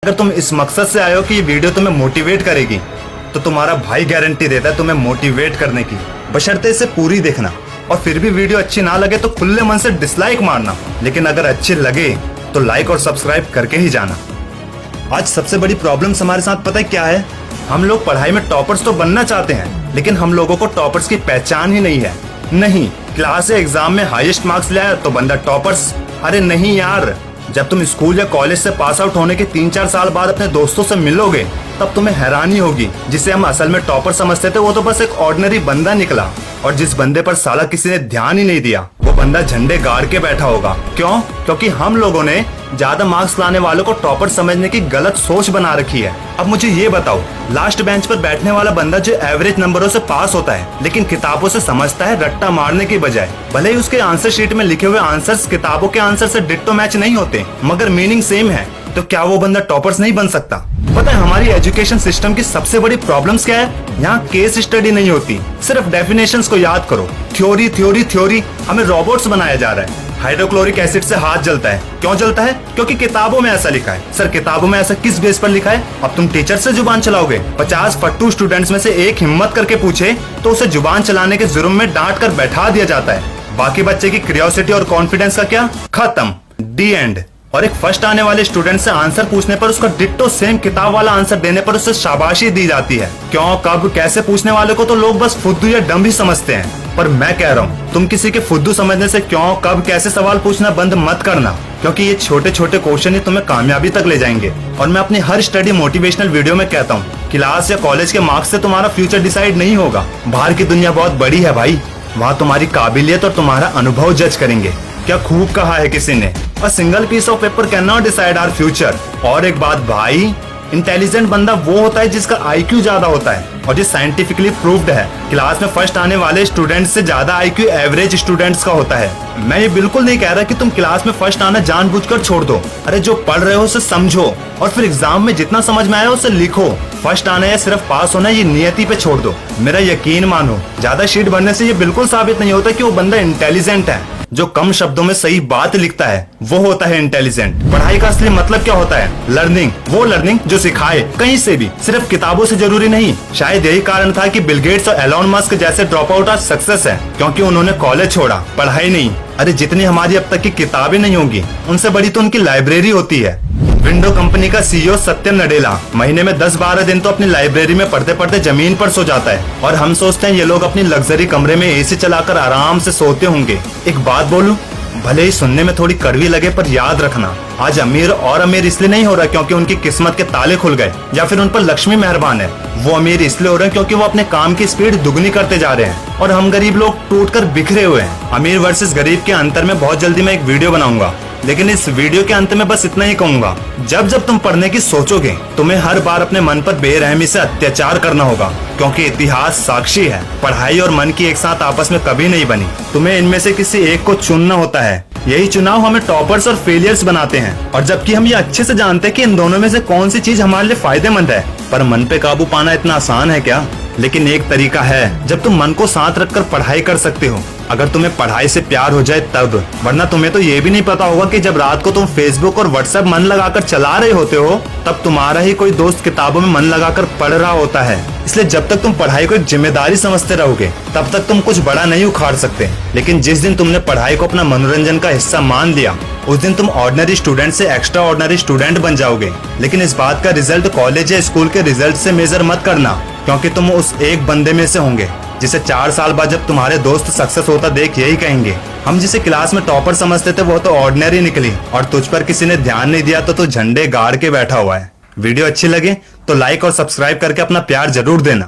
अगर तुम इस मकसद से आए हो कि ये वीडियो तुम्हें मोटिवेट करेगी, तो तुम्हारा भाई गारंटी देता है तुम्हें मोटिवेट करने की, बशर्ते इसे पूरी देखना। और फिर भी वीडियो अच्छी ना लगे तो खुले मन से डिसलाइक मारना, लेकिन अगर अच्छी लगे तो लाइक और सब्सक्राइब करके ही जाना। आज सबसे बड़ी प्रॉब्लम हमारे साथ पता है क्या है? हम लोग पढ़ाई में टॉपर्स तो बनना चाहते हैं, लेकिन हम लोगों को टॉपर्स की पहचान ही नहीं है। नहीं, क्लास या एग्जाम में हाईएस्ट मार्क्स लाया तो बंदा टॉपर्स। अरे नहीं यार, जब तुम स्कूल या कॉलेज से पास आउट होने के 3-4 साल बाद अपने दोस्तों से मिलोगे, तब तुम्हें हैरानी होगी जिसे हम असल में टॉपर समझते थे वो तो बस एक ऑर्डिनरी बंदा निकला। और जिस बंदे पर साला किसी ने ध्यान ही नहीं दिया, वो बंदा झंडे गाड़ के बैठा होगा। क्यों? क्योंकि हम लोगों ने ज्यादा मार्क्स लाने वालों को टॉपर समझने की गलत सोच बना रखी है। अब मुझे ये बताओ, लास्ट बेंच पर बैठने वाला बंदा जो एवरेज नंबरों से पास होता है, लेकिन किताबों से समझता है रट्टा मारने की बजाय, भले ही उसके आंसर शीट में लिखे हुए आंसर्स किताबों के आंसर से डिट्टो मैच नहीं होते, मगर मीनिंग सेम है, तो क्या वो बंदा टॉपर्स नहीं बन सकता? पता है हमारी एजुकेशन सिस्टम की सबसे बड़ी प्रॉब्लम्स क्या है? यहाँ केस स्टडी नहीं होती, सिर्फ डेफिनेशंस को याद करो। थ्योरी थ्योरी थ्योरी, हमें रोबोट्स बनाया जा रहा है। हाइड्रोक्लोरिक एसिड से हाथ जलता है, क्यों जलता है? क्योंकि किताबों में ऐसा लिखा है। सर किताबों में ऐसा किस बेस पर लिखा है? अब तुम टीचर से जुबान चलाओगे? 50 फट्टू स्टूडेंट्स में से एक हिम्मत करके पूछे तो उसे जुबान चलाने के जुर्म में डांट कर बैठा दिया जाता है। बाकी बच्चे की क्यूरियोसिटी और कॉन्फिडेंस का क्या? खत्म, दी एंड। और एक फर्स्ट आने वाले स्टूडेंट से आंसर पूछने पर उसका डिट्टो सेम किताब वाला आंसर देने पर उसे शाबाशी दी जाती है। क्यों, कब, कैसे पूछने वाले को तो लोग बस फुद्दू या डम ही समझते हैं। पर मैं कह रहा हूँ, तुम किसी के फुद्दू समझने से क्यों, कब, कैसे सवाल पूछना बंद मत करना, क्योंकि ये छोटे छोटे क्वेश्चन ही तुम्हें कामयाबी तक ले जाएंगे। और मैं अपनी हर स्टडी मोटिवेशनल वीडियो में कहता हूँ, क्लास या कॉलेज के मार्क्स से तुम्हारा फ्यूचर डिसाइड नहीं होगा। बाहर की दुनिया बहुत बड़ी है भाई, वहाँ तुम्हारी काबिलियत और तुम्हारा अनुभव जज करेंगे। क्या खूब कहा है किसी ने, a single piece of paper can not decide our future. और एक बात भाई, इंटेलिजेंट बंदा वो होता है जिसका आईक्यू ज्यादा होता है, और ये साइंटिफिकली प्रूव्ड है। क्लास में फर्स्ट आने वाले स्टूडेंट्स से ज्यादा आईक्यू एवरेज स्टूडेंट्स का होता है। मैं ये बिल्कुल नहीं कह रहा कि तुम क्लास में फर्स्ट आना जानबूझकर छोड़ दो। अरे जो पढ़ रहे हो उसे समझो, और फिर एग्जाम में जितना समझ में आया उसे लिखो। फर्स्ट आना या सिर्फ पास होना ये नियति पे छोड़ दो। मेरा यकीन मानो, ज्यादा शीट भरने से ये बिल्कुल साबित नहीं होता कि वो बंदा इंटेलिजेंट है। जो कम शब्दों में सही बात लिखता है वो होता है इंटेलिजेंट। पढ़ाई का असली मतलब क्या होता है? लर्निंग, वो लर्निंग जो सिखाए कहीं से भी, सिर्फ किताबों से जरूरी नहीं। शायद यही कारण था कि बिल गेट्स और एलोन मस्क जैसे ड्रॉप आउट आज सक्सेस है, क्योंकि उन्होंने कॉलेज छोड़ा, पढ़ाई नहीं। अरे जितनी हमारी अब तक की किताबें नहीं होंगी, उनसे बड़ी तो उनकी लाइब्रेरी होती है। विंडो कंपनी का सीईओ सत्य नडेला महीने में 10-12 दिन तो अपनी लाइब्रेरी में पढ़ते पढ़ते जमीन पर सो जाता है, और हम सोचते हैं ये लोग अपनी लग्जरी कमरे में एसी चलाकर आराम से सोते होंगे। एक बात बोलूं, भले ही सुनने में थोड़ी कड़वी लगे, पर याद रखना, आज अमीर और अमीर इसलिए नहीं हो रहा क्योंकि उनकी किस्मत के ताले खुल गए या फिर उन पर लक्ष्मी मेहरबान है। वो अमीर इसलिए हो रहे हैं क्योंकि वो अपने काम की स्पीड दुगनी करते जा रहे हैं, और हम गरीब लोग टूटकर बिखरे हुए हैं। अमीर वर्सेस गरीब के अंतर में बहुत जल्दी मैं एक वीडियो बनाऊंगा, लेकिन इस वीडियो के अंत में बस इतना ही कहूंगा, जब जब तुम पढ़ने की सोचोगे, तुम्हें हर बार अपने मन पर बेरहमी से अत्याचार करना होगा, क्योंकि इतिहास साक्षी है, पढ़ाई और मन की एक साथ आपस में कभी नहीं बनी। तुम्हें इनमें से किसी एक को चुनना होता है। यही चुनाव हमें टॉपर्स और फेलियर्स बनाते हैं, और जबकि हम ये अच्छे से जानते हैं कि इन दोनों में से कौन सी चीज हमारे लिए फायदेमंद है। पर मन पे काबू पाना इतना आसान है क्या? लेकिन एक तरीका है जब तुम मन को साथ रखकर पढ़ाई कर सकते हो, अगर तुम्हें पढ़ाई से प्यार हो जाए तब। वरना तुम्हें तो ये भी नहीं पता होगा कि जब रात को तुम फेसबुक और व्हाट्सएप मन लगाकर चला रहे होते हो, तब तुम्हारा ही कोई दोस्त किताबों में मन लगाकर पढ़ रहा होता है। इसलिए जब तक तुम पढ़ाई को एक जिम्मेदारी समझते रहोगे, तब तक तुम कुछ बड़ा नहीं उखाड़ सकते। लेकिन जिस दिन तुमने पढ़ाई को अपना मनोरंजन का हिस्सा मान लिया, उस दिन तुम ऑर्डिनरी स्टूडेंट से एक्स्ट्रा ऑर्डिनरी स्टूडेंट बन जाओगे। लेकिन इस बात का रिजल्ट कॉलेज या स्कूल के रिजल्ट से मेजर मत करना, क्योंकि तुम उस एक बंदे में से होंगे जिसे 4 साल बाद जब तुम्हारे दोस्त सक्सेस होता देख यही कहेंगे, हम जिसे क्लास में टॉपर समझते थे वो तो ऑर्डिनरी निकली, और तुझ पर किसी ने ध्यान नहीं दिया तो झंडे गाड़ के बैठा हुआ है। वीडियो अच्छी लगे तो लाइक और सब्सक्राइब करके अपना प्यार जरूर देना।